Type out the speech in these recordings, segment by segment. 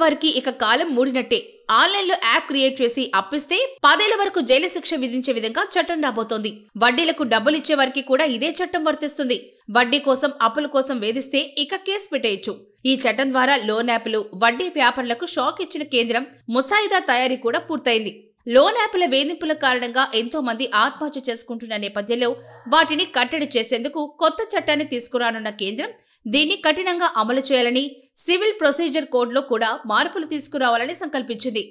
వారికి ఇక కాలం మూడినట్టే. ఆన్లైన్లో యాప్ క్రియేట్ చేసి అప్పిస్తే 10 ఏళ్ల వరకు జైలు శిక్ష విధించే విధంగా చట్టం రాబోతోంది. వడ్డీలకు డబ్బులిచ్చే వారికి కూడా ఇదే చట్టం వర్తిస్తుంది. వడ్డీ కోసం అప్పుల కోసం వేధిస్తే ఇక కేసు పెట్టేయచ్చు. ఈ చట్టం ద్వారా లోన్ యాప్లు, వడ్డీ వ్యాపారులకు షాక్ ఇచ్చిన కేంద్రం ముసాయిదా తయారీ కూడా పూర్తయింది. లోన్ యాప్ల వేధింపుల కారణంగా ఎంతో మంది ఆత్మహత్య చేసుకుంటున్న నేపథ్యంలో వాటిని కట్టడి చేసేందుకు కొత్త చట్టాన్ని తీసుకురానున్న కేంద్రం దీన్ని కఠినంగా అమలు చేయాలని, సివిల్ ప్రొసీజర్ కోడ్లో కూడా మార్పులు తీసుకురావాలని సంకల్పించింది.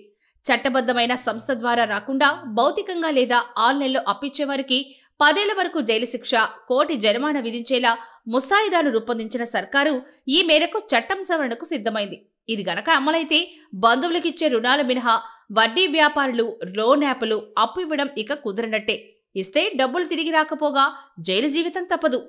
చట్టబద్ధమైన సంస్థ ద్వారా రాకుండా భౌతికంగా లేదా ఆన్లైన్లో అప్పిచ్చేవారికి 10 ఏళ్ల వరకు జైలు శిక్ష, కోటి జరిమానా విధించేలా ముసాయిదాను రూపొందించిన సర్కారు ఈ మేరకు చట్టం సవరణకు సిద్ధమైంది. ఇది గనక అమలైతే బంధువులకిచ్చే రుణాల మినహా వడ్డీ వ్యాపారులు, లోన్ యాప్లు అప్పు ఇవ్వడం ఇక కుదరనట్టే. ఇస్తే డబ్బులు తిరిగి రాకపోగా జైలు జీవితం తప్పదు.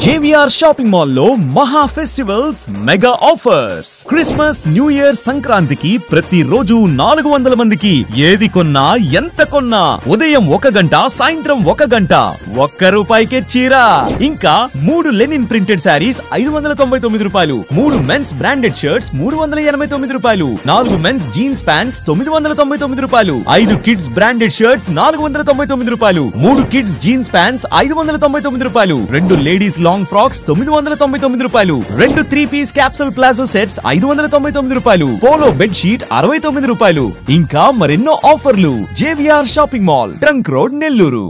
JVR షాపింగ్ మాల్ లో మహా festivals mega offers. Christmas, new year, సంక్రాంతికి ప్రతి రోజు 400 మందికి ఏది కొన్నా ఎంత కొన్నా ఉదయం 1 గంట, సాయంత్రం 1 గంట ₹1కే చీర. ఇంకా 3 linen printed sarees ₹599, 3 men's branded shirts ₹389, 4 men's jeans pants ₹999, 5 kids branded shirts ₹499, 3 kids jeans pants ₹599, 2 ladies long frocks ₹999, 2 3-పీస్ capsule palazzo sets ₹599, polo bed sheet ₹69. ఇంకా మరెన్నో ఆఫర్లు. JVR shopping mall, trunk road, Nellore.